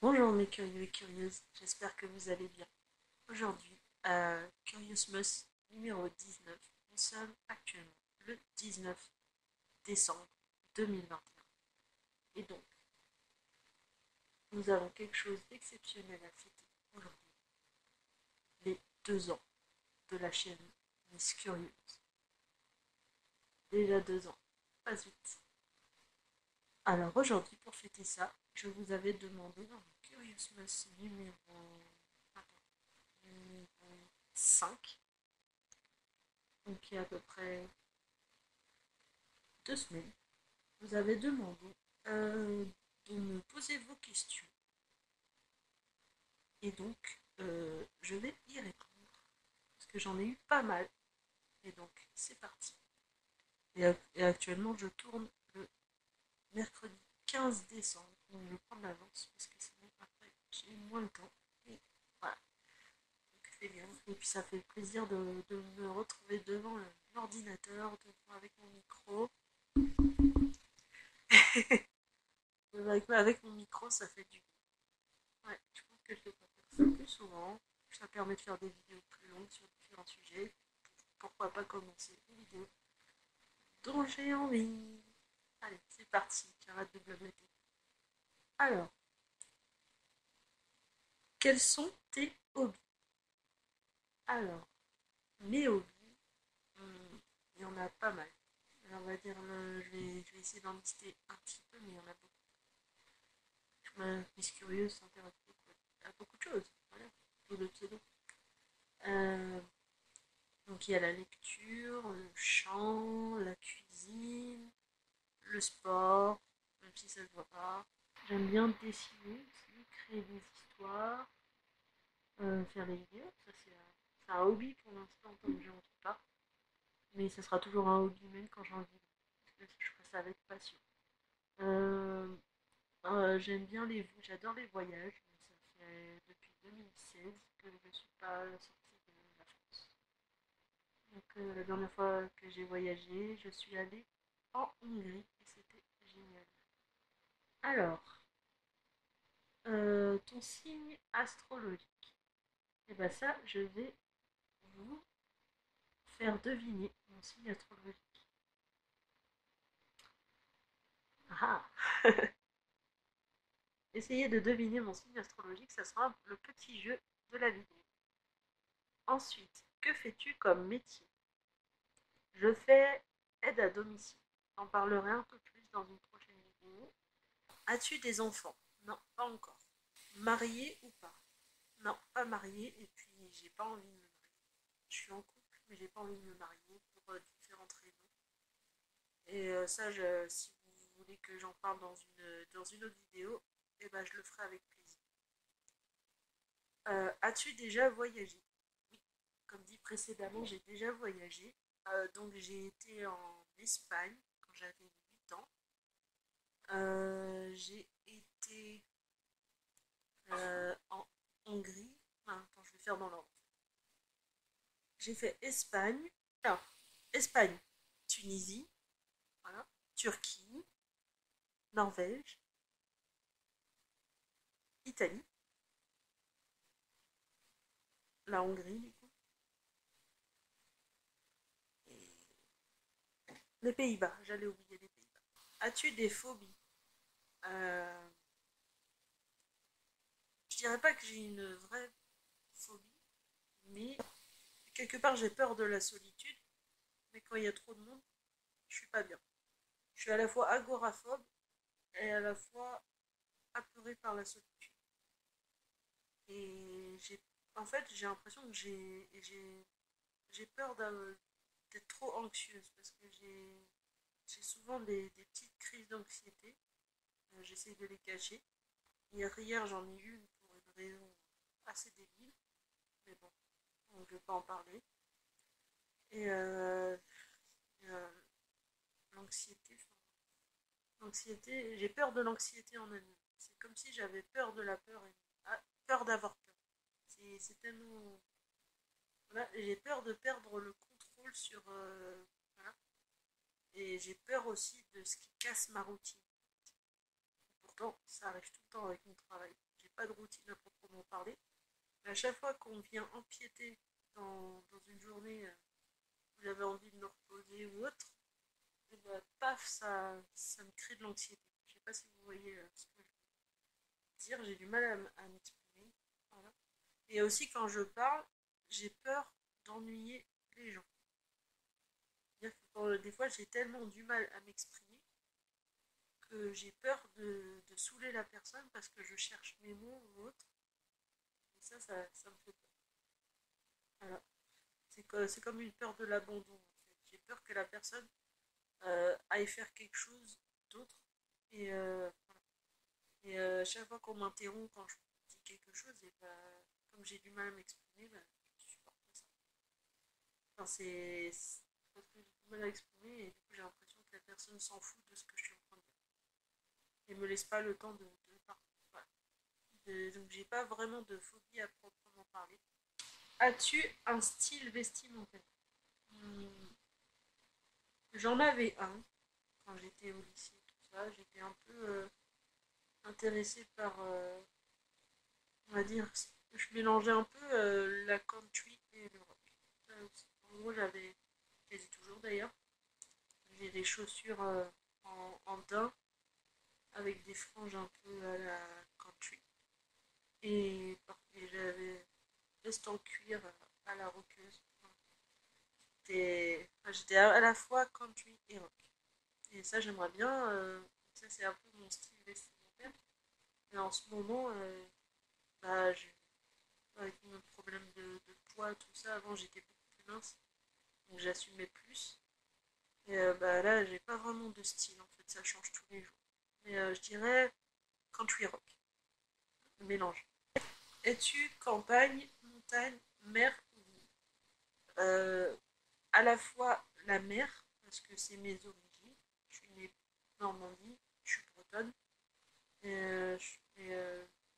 Bonjour mes curieux et curieuses, j'espère que vous allez bien. Aujourd'hui, Curiousmus numéro 19, nous sommes actuellement le 19 décembre 2021. Et donc, nous avons quelque chose d'exceptionnel à fêter aujourd'hui, les 2 ans de la chaîne Miss Curieuse. Déjà 2 ans, pas vite. Alors aujourd'hui, pour fêter ça, je vous avais demandé dans le Curiousmus numéro 5, donc il y a à peu près 2 semaines, vous avez demandé de me poser vos questions. Et donc, je vais y répondre. Parce que j'en ai eu pas mal. Et donc, c'est parti. Et actuellement, je tourne le mercredi 15 décembre. Donc, je prends de l'avance. Parce que sinon, après, j'ai moins le temps. Et voilà. Donc, c'est bien. Et puis, ça fait plaisir de me retrouver devant l'ordinateur, avec mon micro. Avec mon micro, ça fait du bien. Ouais, je pense que je devrais faire ça plus souvent. Ça permet de faire des vidéos plus longues sur différents sujets. Pourquoi pas commencer une vidéo dont j'ai envie. Allez, c'est parti, j'arrête de blablater. Alors, quels sont tes hobbies? Alors, mes hobbies, il y en a pas mal. Alors, on va dire, je vais essayer d'en lister un petit peu, mais il y en a beaucoup. Miss Curieuse s'intéresse beaucoup à beaucoup de choses. Voilà, tout le pseudo. Euh, donc, il y a la lecture, le chant, la cuisine, le sport, même si ça ne se voit pas. J'aime bien dessiner aussi, créer des histoires, faire des vidéos. Ça, c'est un hobby pour l'instant, tant que j'en fais pas. Mais ça sera toujours un hobby même quand j'en vivrai. Parce que je ferai ça avec passion. Euh, J'aime bien j'adore les voyages. Ça fait depuis 2016 que je ne suis pas sortie de la France. Donc, la dernière fois que j'ai voyagé, je suis allée en Hongrie et c'était génial. Alors, ton signe astrologique. Et bien ça, je vais vous faire deviner mon signe astrologique. Ah. Essayez de deviner mon signe astrologique, ça sera le petit jeu de la vidéo. Ensuite, que fais-tu comme métier? Je fais aide à domicile. J'en parlerai un peu plus dans une prochaine vidéo. As-tu des enfants? Non, pas encore. Marié ou pas? Non, pas marié, et puis j'ai pas envie de me marier. Je suis en couple, mais j'ai pas envie de me marier pour différentes raisons. Et ça, si vous voulez que j'en parle dans une autre vidéo, eh ben, je le ferai avec plaisir. As-tu déjà voyagé? Oui, comme dit précédemment, j'ai déjà voyagé. Donc j'ai été en Espagne quand j'avais 8 ans. J'ai été en Hongrie. Enfin, attends, je vais faire dans l'ordre. J'ai fait Espagne. Alors, Espagne, Tunisie, voilà, Turquie, Norvège, Italie, la Hongrie du coup, et les Pays-Bas. J'allais oublier les Pays-Bas. As-tu des phobies? euh, Je dirais pas que j'ai une vraie phobie, mais quelque part j'ai peur de la solitude. Mais quand il y a trop de monde, je suis pas bien. Je suis à la fois agoraphobe et à la fois apeurée par la solitude. Et en fait, j'ai l'impression que j'ai peur d'être trop anxieuse parce que j'ai souvent des petites crises d'anxiété. J'essaie de les cacher. Hier j'en ai eu une pour une raison assez débile, mais bon, on ne veut pas en parler. Et euh, l'anxiété, j'ai peur de l'anxiété en elle-même. C'est comme si j'avais peur de la peur et peur d'avoir peur. C'est tellement. Voilà, j'ai peur de perdre le contrôle sur. Voilà. Et j'ai peur aussi de ce qui casse ma routine. Pourtant, ça arrive tout le temps avec mon travail. pas de routine à proprement parler. Mais à chaque fois qu'on vient empiéter dans une journée où j'avais envie de me reposer ou autre, et bah, paf, ça me crée de l'anxiété. Je sais pas si vous voyez ce que je veux dire, j'ai du mal à m'exprimer. Voilà. Et aussi quand je parle, j'ai peur d'ennuyer les gens. C'est-à-dire que des fois j'ai tellement du mal à m'exprimer que j'ai peur de saouler la personne parce que je cherche mes mots ou autre. Et ça me fait peur. Voilà. C'est comme une peur de l'abandon, en fait. J'ai peur que la personne aille faire quelque chose d'autre. Et, voilà. Et chaque fois qu'on m'interrompt quand je dis quelque chose, et bah, comme j'ai du mal à m'exprimer, bah, je supporte pas ça. Enfin, c'est parce que j'ai du mal à exprimer et du coup j'ai l'impression que la personne s'en fout de ce que je suis en train de dire. Et me laisse pas le temps de parler. Voilà. Donc j'ai pas vraiment de phobie à proprement parler. As-tu un style vestimentaire? Hmm, J'en avais un quand j'étais au lycée, tout ça. J'étais un peu intéressée par, on va dire, je mélangeais un peu la country et le rock. En gros, je les ai toujours d'ailleurs, j'ai des chaussures en daim avec des franges un peu à la country. Et j'avais veste en cuir à la rockeuse. J'étais à la fois country et rock. Et ça, j'aimerais bien. Ça, c'est un peu mon style vestimentaire. Et en ce moment, bah, avec mon problème de poids, tout ça, avant j'étais beaucoup plus mince. Donc j'assumais plus. Et bah, là, j'ai pas vraiment de style en fait, ça change tous les jours. Mais je dirais country rock, le mélange. Es-tu campagne, montagne, mer ou ville? euh, À la fois la mer, parce que c'est mes origines. Je suis née en Normandie, je suis bretonne.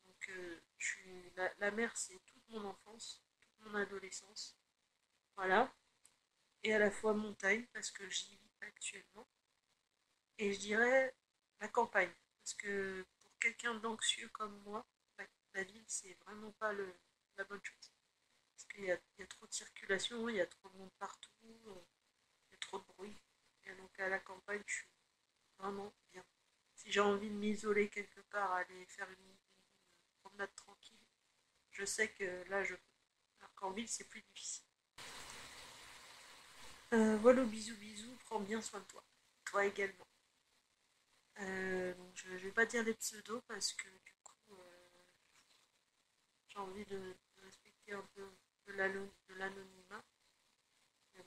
Donc, la mer, c'est toute mon enfance, toute mon adolescence. Voilà. Et à la fois montagne, parce que j'y vis actuellement. Et je dirais la campagne, parce que pour quelqu'un d'anxieux comme moi, la ville, c'est vraiment pas la bonne chose. Parce qu'il y a trop de circulation, il y a trop de monde partout, il y a trop de bruit. Et donc à la campagne, je suis vraiment bien. Si j'ai envie de m'isoler quelque part, aller faire une promenade tranquille, je sais que là, je peux. Alors qu'en ville, c'est plus difficile. Voilà, bisous, bisous, prends bien soin de toi. Toi également. Donc je vais pas dire des pseudos parce que du coup, j'ai envie de respecter un peu de l'anonymat. Mais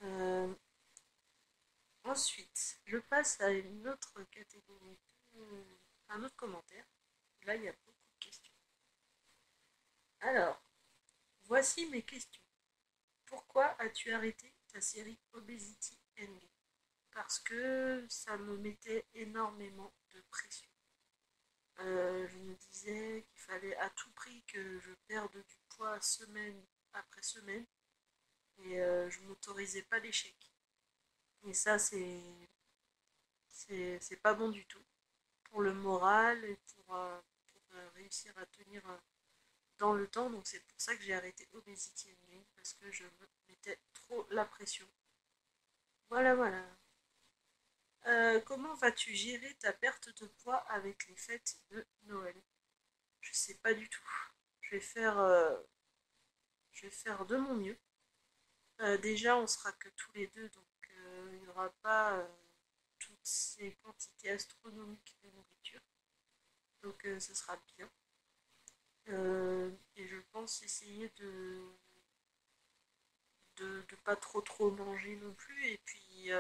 bon. Ensuite, je passe à une autre catégorie, un autre commentaire. Là, il y a beaucoup de questions. Alors, voici mes questions. Pourquoi as-tu arrêté ta série Obesity Endgame? Parce que ça me mettait énormément de pression. Je me disais qu'il fallait à tout prix que je perde du poids semaine après semaine et je m'autorisais pas l'échec. Et ça, c'est pas bon du tout pour le moral et pour réussir à tenir dans le temps. Donc c'est pour ça que j'ai arrêté Obesity Endgame parce que je me mettais trop la pression. Voilà, voilà. Comment vas-tu gérer ta perte de poids avec les fêtes de Noël? Je sais pas du tout. Je vais faire, euh, je vais faire de mon mieux. Déjà, on sera que tous les deux, donc il n'y aura pas toutes ces quantités astronomiques de nourriture. Donc ce sera bien. Et je pense essayer de pas trop manger non plus. Et puis,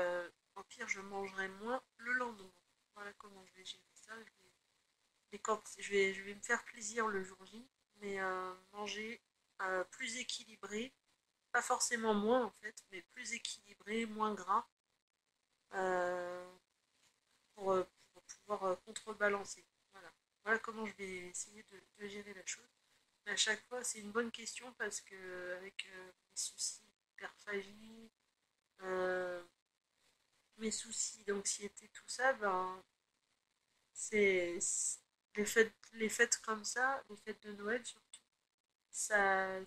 au pire, je mangerai moins le lendemain. Voilà comment je vais gérer ça. Je vais me faire plaisir le jour J, mais manger plus équilibré, pas forcément moins en fait, mais plus équilibré, moins gras, euh, pour pouvoir contrebalancer. Voilà. Voilà comment je vais essayer de gérer la chose. Mais à chaque fois, c'est une bonne question parce que avec mes soucis d'hyperphagie, euh, mes soucis d'anxiété, tout ça, ben, c'est les fêtes comme ça, les fêtes de Noël surtout, ça,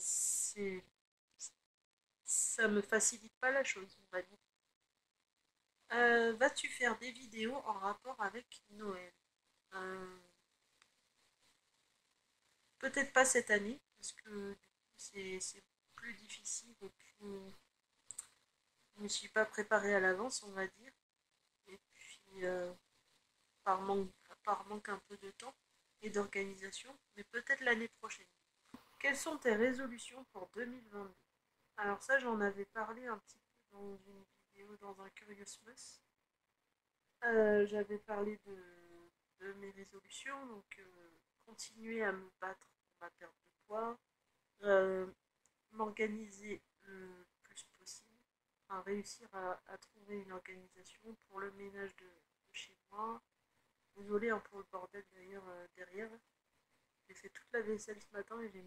ça me facilite pas la chose, on va dire. Vas-tu faire des vidéos en rapport avec Noël? Euh, Peut-être pas cette année, parce que du coup, c'est plus difficile et puis je me suis pas préparée à l'avance, on va dire. Et puis par manque, par manque un peu de temps et d'organisation, mais peut-être l'année prochaine. Quelles sont tes résolutions pour 2022? Alors ça, j'en avais parlé un petit peu dans une vidéo, dans un Curious Mus. J'avais parlé de mes résolutions, donc continuer à me battre pour ma perte de poids, euh, m'organiser le plus possible, enfin, réussir à trouver une organisation pour le ménage de chez moi. Désolée hein, pour le bordel d'ailleurs derrière. J'ai fait toute la vaisselle ce matin et j'ai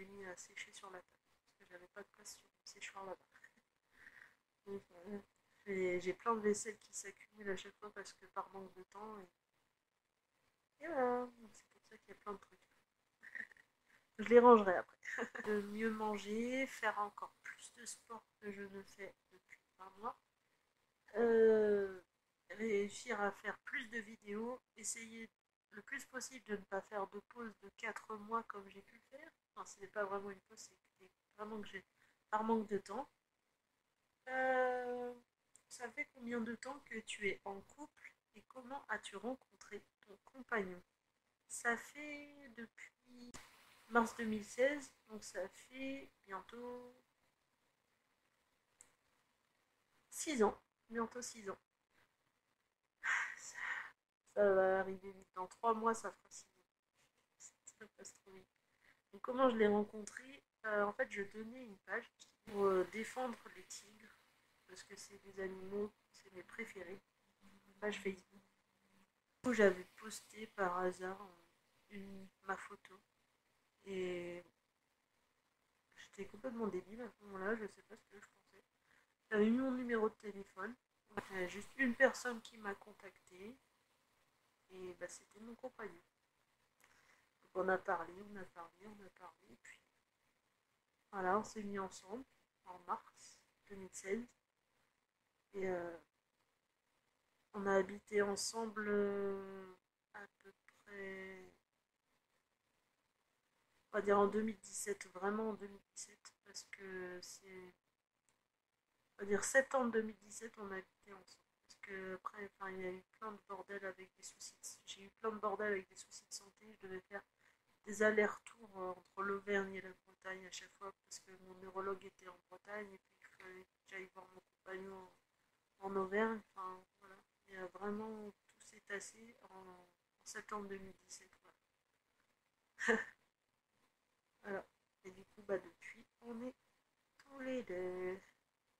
mis à sécher sur la table parce que j'avais pas de place sur le séchoir là-bas. Donc, j'ai plein de vaisselle qui s'accumulent à chaque fois parce que par manque de temps. Et voilà, c'est pour ça qu'il y a plein de trucs. Je les rangerai après. De mieux manger, faire encore plus de sport que je ne fais depuis un mois. Euh, Réussir à faire plus de vidéos, essayer le plus possible de ne pas faire de pause de 4 mois comme j'ai pu le faire. Enfin, ce n'est pas vraiment une pause, c'est vraiment que j'ai par manque de temps. Euh, Ça fait combien de temps que tu es en couple et comment as-tu rencontré ton compagnon? Ça fait depuis mars 2016, donc ça fait bientôt 6 ans. Bientôt 6 ans. Ça, ça va arriver vite. Dans 3 mois, ça fera 6 ans. Ça passe trop vite. Donc, comment je l'ai rencontré? En fait, je tenais une page pour défendre les tigres, parce que c'est des animaux, c'est mes préférés. Une page Facebook. Où j'avais posté par hasard ma photo. Et j'étais complètement débile à ce moment-là, je sais pas ce que je pensais. J'avais mis mon numéro de téléphone. J'avais juste une personne qui m'a contacté. Et bah, c'était mon compagnon. Donc on a parlé, on a parlé, on a parlé. Puis voilà, on s'est mis ensemble en mars 2016. Et on a habité ensemble à peu près, on va dire en 2017, vraiment en 2017, parce que c'est, on va dire septembre 2017, on a habité ensemble. Parce que après, enfin, il y a eu plein de bordel avec des soucis. J'ai eu plein de bordel avec des soucis de santé. Je devais faire des allers-retours entre l'Auvergne et la Bretagne à chaque fois parce que mon neurologue était en Bretagne et puis il fallait que j'aille voir mon compagnon en Auvergne. Enfin, voilà. Et vraiment, tout s'est tassé en septembre 2017. Voilà. Voilà. Et du coup, bah, depuis, on est tous les deux.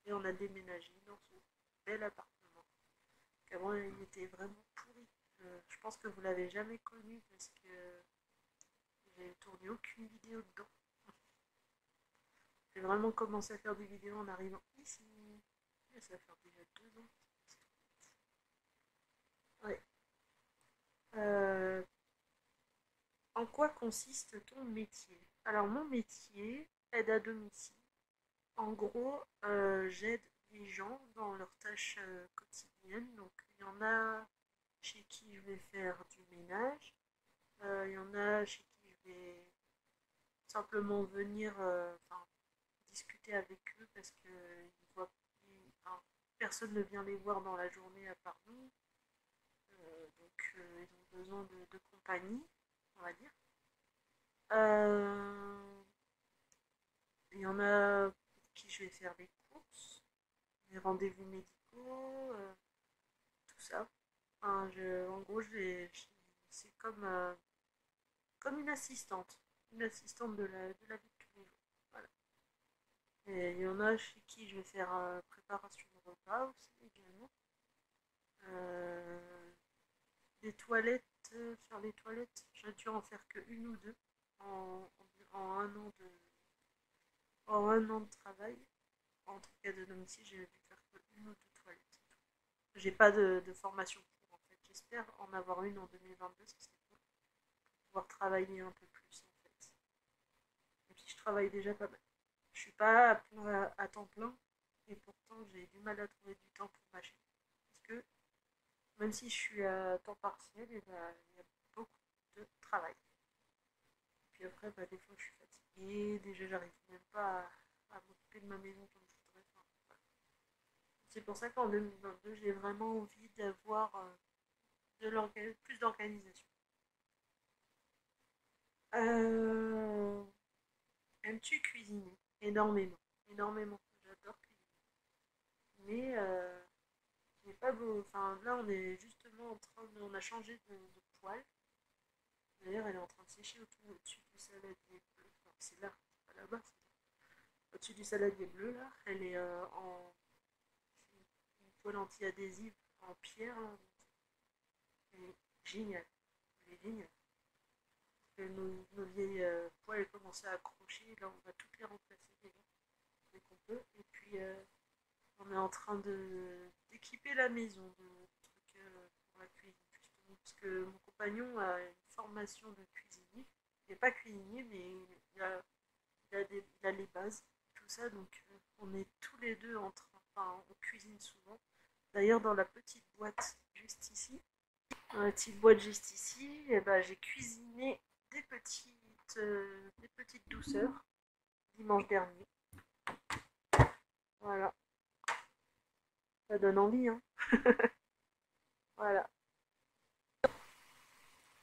Et on a déménagé dans ce bel appartement. Qu'avant, il était vraiment pourri. Je pense que vous l'avez jamais connu parce que j'ai tourné aucune vidéo dedans. J'ai vraiment commencé à faire des vidéos en arrivant ici. Et ça va faire déjà 2 ans. Ouais. Euh, En quoi consiste ton métier? Alors mon métier, aide à domicile. En gros, j'aide les gens dans leurs tâches quotidiennes. Donc il y en a chez qui je vais faire du ménage. Il y en a chez qui je vais simplement venir enfin, discuter avec eux parce que enfin, personne ne vient les voir dans la journée à part nous. Donc ils ont besoin de compagnie, on va dire. Euh, Il y en a pour qui je vais faire des courses, des rendez-vous médicaux, tout ça. Enfin, en gros, c'est comme une assistante de la vie de tous les jours. Voilà. Et il y en a chez qui je vais faire préparation de repas aussi également. Euh, des toilettes, faire les toilettes, j'ai dû en faire que une ou deux en un an de travail. En tout cas de domicile, j'ai dû faire que une ou deux toilettes. J'ai pas de formation pour en fait. J'espère en avoir une en 2022, ça serait cool. pouvoir travailler un peu plus en fait. Et puis je travaille déjà pas mal. Je suis pas à temps plein et pourtant j'ai du mal à trouver du temps pour ma chaîne. Parce que même si je suis à temps partiel, et ben, il y a beaucoup de travail. Puis après, bah, des fois je suis fatiguée, déjà j'arrive même pas à m'occuper de ma maison comme je voudrais. Enfin, voilà. C'est pour ça qu'en 2022, j'ai vraiment envie d'avoir plus d'organisation. Euh, Aimes-tu cuisiner? Énormément. Énormément. J'adore cuisiner. Mais j'ai pas beau. Enfin, là, on est justement en train de. On a changé de poêle. D'ailleurs, elle est en train de sécher au-dessus du saladier bleu. Enfin, c'est là, c'est pas là-bas, c'est là. Au-dessus du saladier bleu, là. Elle est en. C'est une poêle anti-adhésive en pierre, là. Elle est géniale. Elle est géniale. Que nos vieilles poêles commençaient à accrocher. Là, on va toutes les remplacer dès qu'on peut. Et puis, on est en train d'équiper la maison de trucs pour la cuisine, justement. Parce que mon compagnon a une formation de cuisinier. Il n'est pas cuisinier, mais il a les bases, tout ça. Donc, on est tous les deux en train. Enfin, on cuisine souvent. D'ailleurs, dans la petite boîte juste ici, dans la petite boîte juste ici, eh ben, j'ai cuisiné des petites douceurs dimanche dernier. Voilà, ça donne envie, hein. Voilà.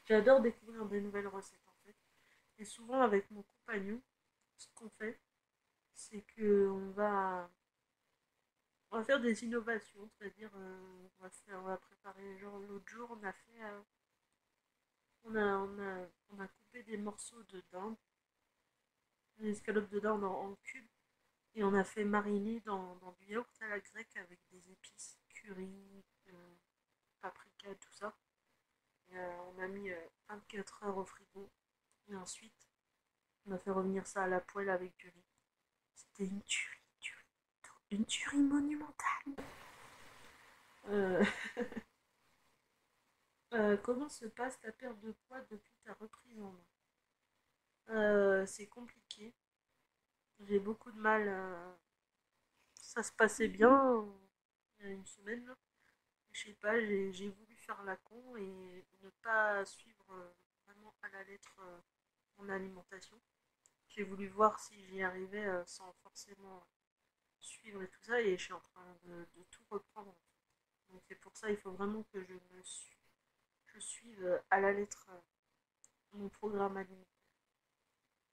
J'adore découvrir des nouvelles recettes en fait. Et souvent avec mon compagnon, ce qu'on fait, c'est que on va faire des innovations, c'est-à-dire on va préparer, genre l'autre jour on a fait, on a coupé des morceaux de dinde, des escalopes de dinde en cubes, et on a fait mariner dans du yaourt à la grecque avec des épices, curry, paprika, tout ça. Et, on a mis 24 heures au frigo, et ensuite on a fait revenir ça à la poêle avec du riz. C'était une tuerie monumentale. Euh, comment se passe ta perte de poids depuis ta reprise en main? C'est compliqué. J'ai beaucoup de mal. Ça se passait bien il y a une semaine. Là. Je sais pas, j'ai voulu faire la con et ne pas suivre vraiment à la lettre mon alimentation. J'ai voulu voir si j'y arrivais sans forcément suivre et tout ça et je suis en train de tout reprendre. Donc c'est pour ça il faut vraiment que je suive à la lettre mon programme alimentaire.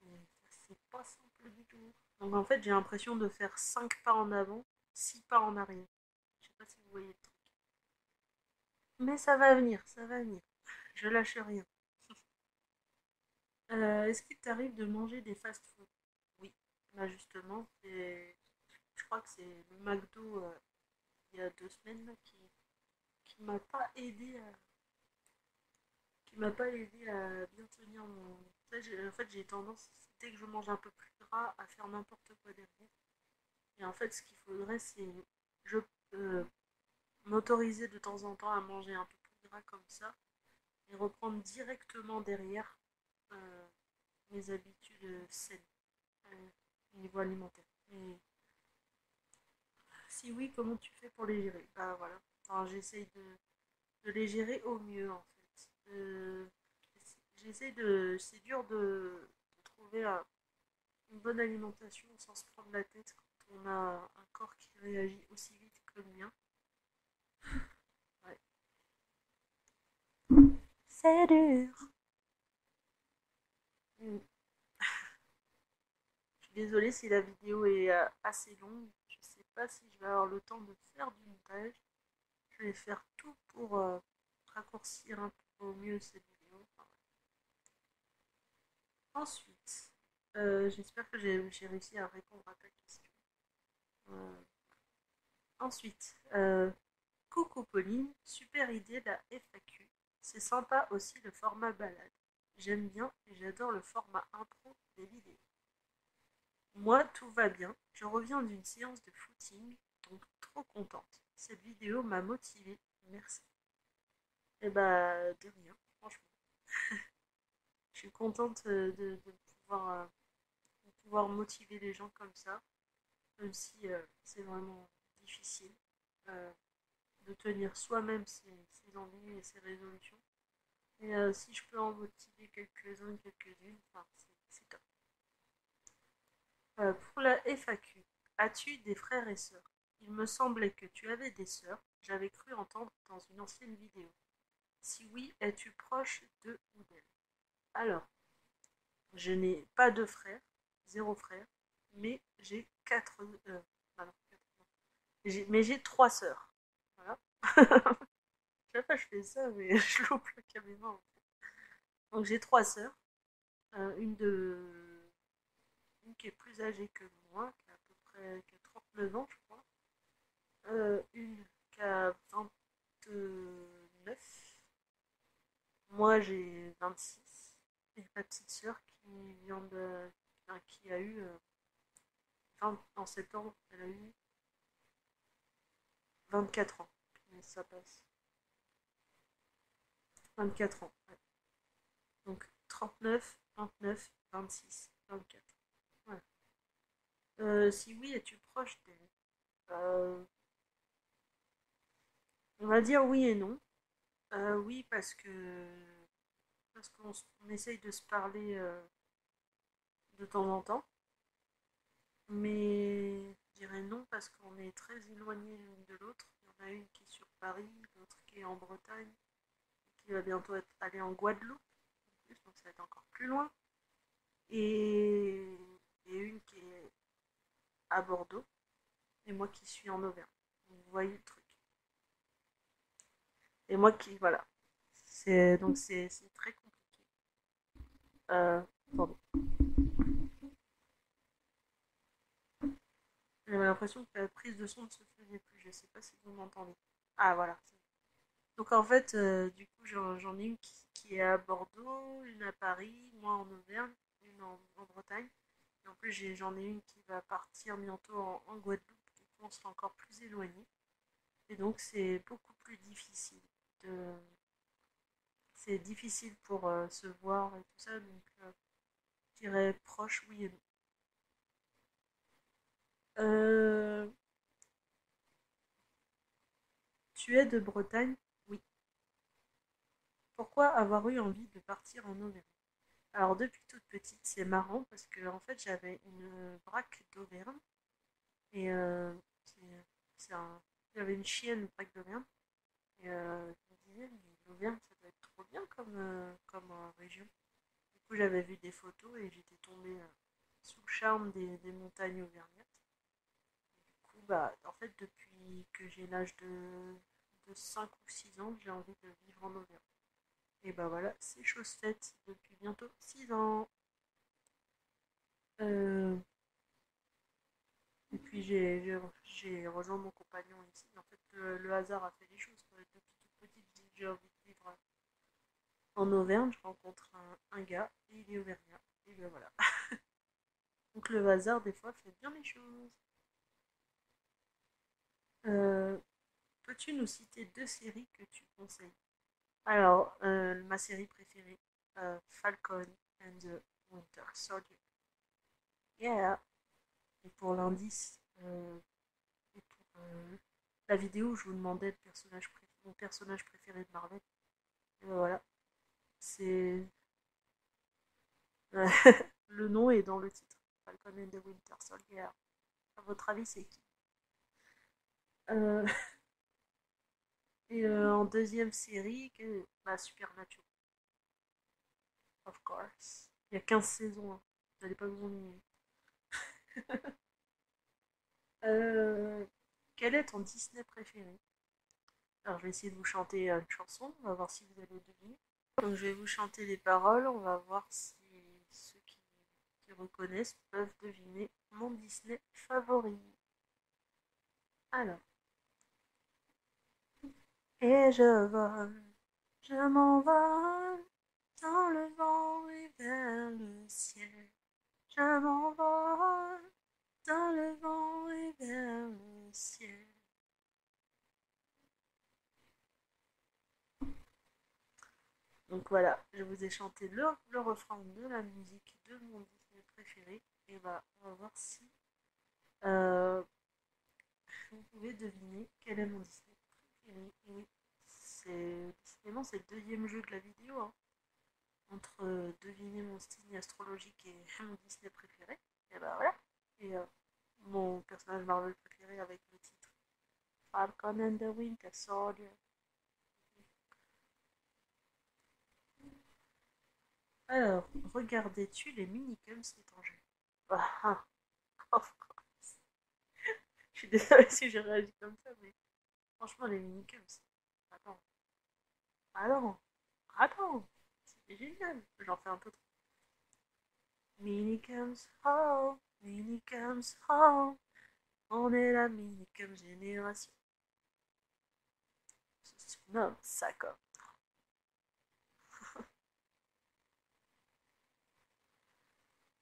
Et c'est pas simple du tout. Donc en fait j'ai l'impression de faire 5 pas en avant, 6 pas en arrière. Je sais pas si vous voyez le truc. Mais ça va venir, ça va venir. Je lâche rien. Est-ce qu'il t'arrive de manger des fast-food? Oui. Bah justement, je crois que c'est le McDo il y a 2 semaines là, qui m'a pas aidé à bien tenir mon. En fait, j'ai tendance, dès que je mange un peu plus gras, à faire n'importe quoi derrière. Et en fait, ce qu'il faudrait, c'est je euh, m'autoriser de temps en temps à manger un peu plus gras comme ça et reprendre directement derrière euh, mes habitudes saines au niveau alimentaire. Et si oui, comment tu fais pour les gérer? Bah voilà. Enfin, j'essaye de les gérer au mieux en fait. J'essaie de. C'est dur de trouver une bonne alimentation sans se prendre la tête quand on a un corps qui réagit aussi vite que le mien. Ouais. C'est dur. Mm. Je suis désolée si la vidéo est assez longue. Je sais pas si je vais avoir le temps de faire du montage. Je vais faire tout pour raccourcir un peu au mieux cette vidéo. Enfin, ouais. Ensuite, j'espère que j'ai réussi à répondre à ta question. Euh, ensuite, coucou Pauline, super idée la FAQ. C'est sympa aussi le format balade. J'aime bien et j'adore le format impro des vidéos. Moi, tout va bien. Je reviens d'une séance de footing, donc trop contente. Cette vidéo m'a motivée. Merci. Et bah, de rien, franchement. suis contente de pouvoir motiver les gens comme ça, même si c'est vraiment difficile euh, de tenir soi-même ses envies et ses résolutions. Et si je peux en motiver quelques-uns, quelques-unes, enfin, c'est top. Pour la FAQ, as-tu des frères et sœurs? Il me semblait que tu avais des sœurs, j'avais cru entendre dans une ancienne vidéo. Si oui, es-tu proche de ou d'elle? Alors, je n'ai pas de frères, zéro frère, mais j'ai quatre. Ah non, non. Mais j'ai trois sœurs. Voilà. Chaque fois je fais ça, mais je loupe le caméra en fait. Donc j'ai trois sœurs. Une qui est plus âgée que moi, qui a à peu près qui a 39 ans, je crois. Une qui a 29. Moi j'ai 26. Et ma petite sœur qui vient de. Enfin, qui a eu en septembre, elle a eu 24 ans. Mais ça passe. 24 ans. Ouais. Donc 39, 29, 26, 24. Ouais. Si oui, es-tu proche d'elle? Euh, on va dire oui et non. Oui, parce qu'on essaye de se parler de temps en temps. Mais je dirais non parce qu'on est très éloignés l'une de l'autre. Il y en a une qui est sur Paris, l'autre qui est en Bretagne, qui va bientôt aller en Guadeloupe. En plus, donc ça va être encore plus loin. Et, et une qui est à Bordeaux, et moi qui suis en Auvergne. Vous voyez le truc. Et moi qui, voilà. C'est très compliqué. Pardon. J'avais l'impression que la prise de son ne se faisait plus. Je sais pas si vous m'entendez. Ah voilà. Donc en fait, du coup, j'en ai une qui est à Bordeaux, une à Paris, moi en Auvergne, une en Bretagne. Et en plus, j'en ai une qui va partir bientôt en Guadeloupe. Du coup, on sera encore plus éloigné. Et donc, c'est beaucoup plus difficile de, c'est difficile pour se voir et tout ça, donc je dirais proche, oui et non. Euh, Tu es de Bretagne? Oui. Pourquoi avoir eu envie de partir en Auvergne? Alors depuis toute petite, c'est marrant parce que en fait j'avais une braque d'Auvergne et j'avais une chienne braque d'Auvergne et je me disais mais l'Auvergne ça doit être trop bien comme région. Du coup j'avais vu des photos et j'étais tombée sous le charme des montagnes auvergnates. Du coup, bah, en fait, depuis que j'ai l'âge de 5 ou 6 ans, j'ai envie de vivre en Auvergne. Et bah voilà, c'est chose faite depuis bientôt 6 ans. Euh, et puis j'ai rejoint mon compagnon ici. En fait, le hasard a fait les choses. Depuis toute petite, j'ai envie de vivre en Auvergne. Je rencontre un gars et il est auvergnat. Et ben voilà. Donc le hasard, des fois, fait bien les choses. Euh, Peux-tu nous citer deux séries que tu conseilles? Alors, ma série préférée, Falcon and the Winter Soldier. Yeah! Et pour l'indice, et pour la vidéo où je vous demandais mon personnage préféré de Marvel, et ben voilà, c'est le nom est dans le titre. Falcon and the Winter Soldier. À votre avis, c'est qui? Euh, et en deuxième série, bah, Supernatural, of course. Il y a 15 saisons, hein. Vous n'allez pas vous ennuyer. Euh, Quel est ton Disney préféré? Alors, je vais essayer de vous chanter une chanson, on va voir si vous allez deviner. Donc, je vais vous chanter les paroles, on va voir si ceux qui reconnaissent peuvent deviner mon Disney favori. Alors, et je m'envole dans le vent et vers le ciel. Je m'envole dans le vent et vers le ciel. Donc voilà, je vous ai chanté le refrain de la musique de mon Disney préféré. Et bah, on va voir si euh, vous pouvez deviner quel est mon Disney préféré. Et oui, décidément c'est le deuxième jeu de la vidéo, hein, entre deviner mon signe astrologique et mon Disney préféré. Et bah voilà. Et mon personnage Marvel préféré avec le titre Falcon and the Winter Soldier. Alors, regardais-tu les minicums étrangers? Ah, ah, of course. Je suis désolée si j'ai réagi comme ça, mais franchement, les minicums, attends, attends, attends, c'est génial. J'en fais un peu trop. Minicums, oh, minicums, oh, on est la minicum génération. Se surnomme ça comme.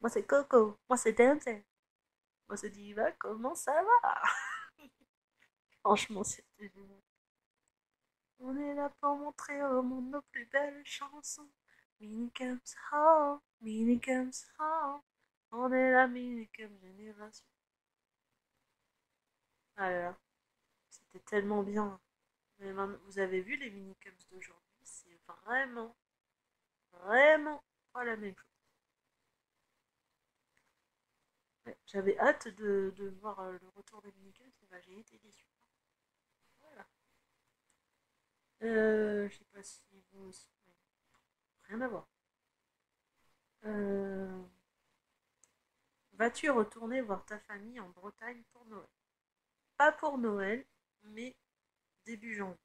Moi, c'est Coco, moi, c'est Dante, moi, c'est Diva, comment ça va? Franchement, c'était génial. On est là pour montrer au monde nos plus belles chansons. Minicums, oh, minicums, oh. On est la minicum génération. Ah là là, c'était tellement bien. Mais maintenant, vous avez vu les minicums d'aujourd'hui? C'est vraiment, vraiment pas la même chose. Ouais, j'avais hâte de voir le retour des minicums, et bah, j'ai été déçue. Voilà. Je sais pas si vous aussi. Ouais, rien à voir. Euh, Vas-tu retourner voir ta famille en Bretagne pour Noël? Pas pour Noël, mais début janvier.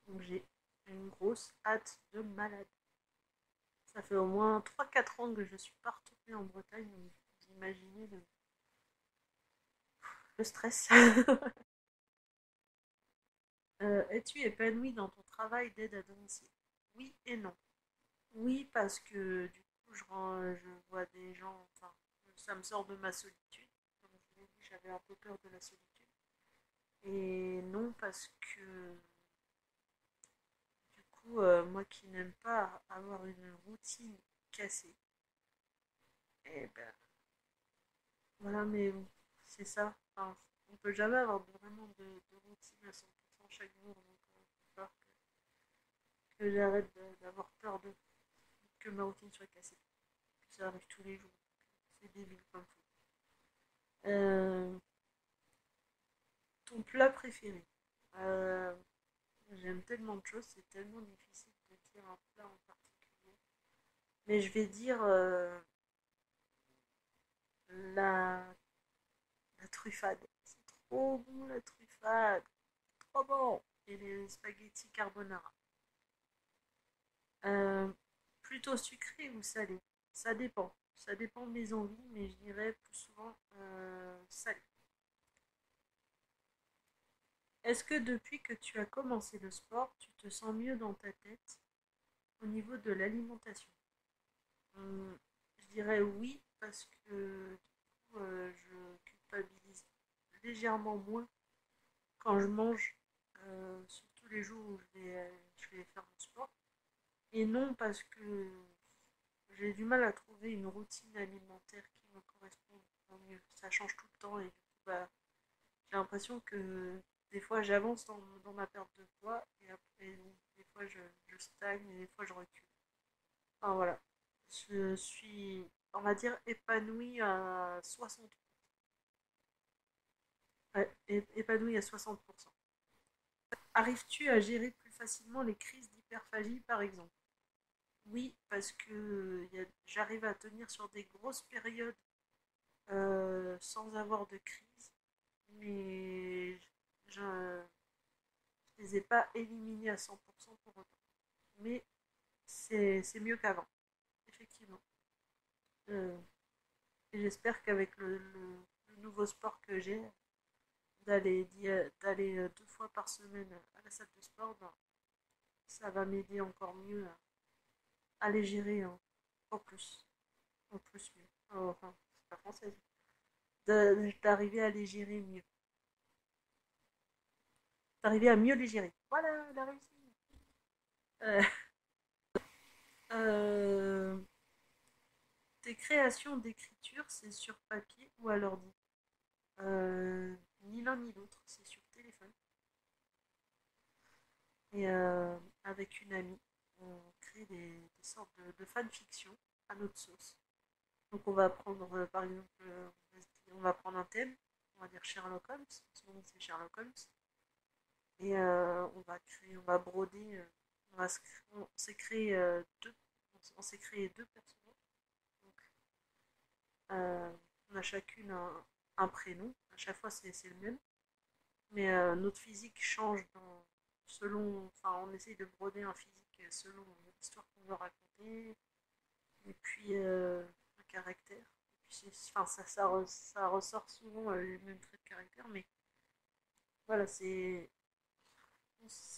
Donc j'ai une grosse hâte de malade. Ça fait au moins 3-4 ans que je suis pas retournée en Bretagne, donc vous imaginez le stress. Es-tu épanoui dans ton travail d'aide à domicile? Oui et non. Oui, parce que du coup, je vois des gens, enfin, ça me sort de ma solitude. Comme je vous l'ai dit, j'avais un peu peur de la solitude. Et non, parce que du coup, moi qui n'aime pas avoir une routine cassée, et ben voilà, mais bon, c'est ça. Enfin, on peut jamais avoir vraiment de routine à 100% chaque jour, donc il va falloir que j'arrête d'avoir peur que ma routine soit cassée. Ça arrive tous les jours. C'est débile comme faut. Euh, Ton plat préféré? Euh, J'aime tellement de choses, c'est tellement difficile de dire un plat en particulier. Mais je vais dire la, la truffade. C'est trop bon la truffade. Trop bon. Et les spaghettis carbonara. Euh, Plutôt sucré ou salé? Ça dépend. Ça dépend de mes envies, mais je dirais plus souvent salé. Est-ce que depuis que tu as commencé le sport, tu te sens mieux dans ta tête au niveau de l'alimentation? Je dirais oui, parce que du coup, je culpabilise légèrement moins quand je mange, surtout les jours où je vais faire mon sport. Et non, parce que j'ai du mal à trouver une routine alimentaire qui me correspond au mieux. Ça change tout le temps et du coup, bah, j'ai l'impression que des fois j'avance dans ma perte de poids et après des fois je stagne et des fois je recule. Enfin voilà, je suis, on va dire, épanouie à 60. Ouais, épanouie à 60%. Arrives-tu à gérer plus facilement les crises d'hyperphagie par exemple? Oui, parce que j'arrive à tenir sur des grosses périodes sans avoir de crise, mais je ne les ai pas éliminés à 100% pour autant. Mais c'est mieux qu'avant, effectivement. Euh, et j'espère qu'avec le nouveau sport que j'ai, d'aller 2 fois par semaine à la salle de sport, ben, ça va m'aider encore mieux à les gérer en plus. En plus mieux. Enfin, c'est pas française. D'arriver à les gérer mieux. D'arriver à mieux les gérer. Voilà, la réussite. Euh, créations d'écriture, c'est sur papier ou à l'ordi. Ni l'un ni l'autre, c'est sur téléphone. Et avec une amie, on crée des sortes de fanfiction à notre sauce. Donc on va prendre, par exemple, on va prendre un thème, on va dire Sherlock Holmes, en ce moment c'est Sherlock Holmes, et on va créer, on va broder, on s'est créé on s'est créé deux personnages. Donc, euh, on a chacune un prénom, à chaque fois c'est le même, mais notre physique change selon, enfin on essaye de broder un physique selon l'histoire qu'on veut raconter, et puis un caractère. Et puis enfin, ça ressort souvent les mêmes traits de caractère, mais voilà,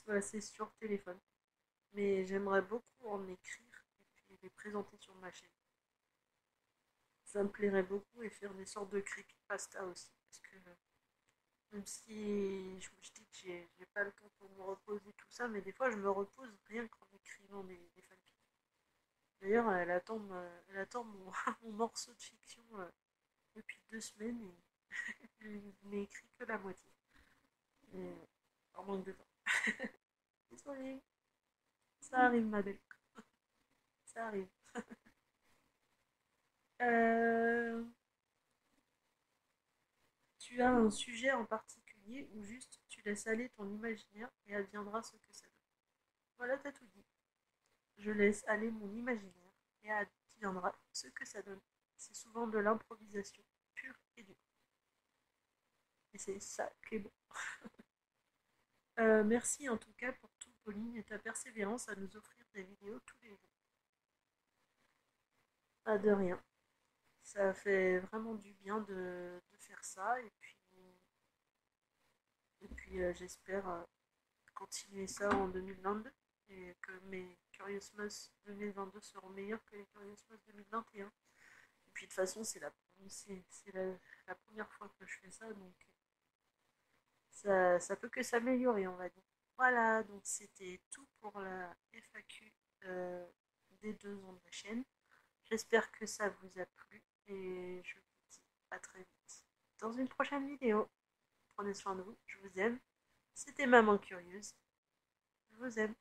voilà, c'est sur téléphone. Mais j'aimerais beaucoup en écrire et puis les présenter sur ma chaîne. Ça me plairait beaucoup et faire des sortes de creepypasta aussi, parce que même si je me dis que j'ai pas le temps pour me reposer tout ça, mais des fois je me repose rien qu'en écrivant des fanfics. D'ailleurs, elle attend mon morceau de fiction depuis 2 semaines et je n'ai écrit que la moitié. Et, par manque de temps. Désolée, ça arrive ma belle, ça arrive. Euh, Tu as un sujet en particulier ou juste tu laisses aller ton imaginaire et adviendra ce que ça donne. Voilà, t'as tout dit. Je laisse aller mon imaginaire et adviendra ce que ça donne. C'est souvent de l'improvisation pure et dure. Et c'est ça qui est bon. Merci en tout cas pour tout, Pauline, et ta persévérance à nous offrir des vidéos tous les jours. Pas de rien. Ça fait vraiment du bien de faire ça. Et puis j'espère continuer ça en 2022. Et que mes Curious Moss 2022 seront meilleurs que les Curious Moss 2021. Et puis de toute façon, c'est la première fois que je fais ça, donc ça peut que s'améliorer, on va dire. Voilà, donc c'était tout pour la FAQ des 2 ans de la chaîne. J'espère que ça vous a plu et je vous dis à très vite dans une prochaine vidéo. Prenez soin de vous, je vous aime. C'était Maman Curieuse, je vous aime.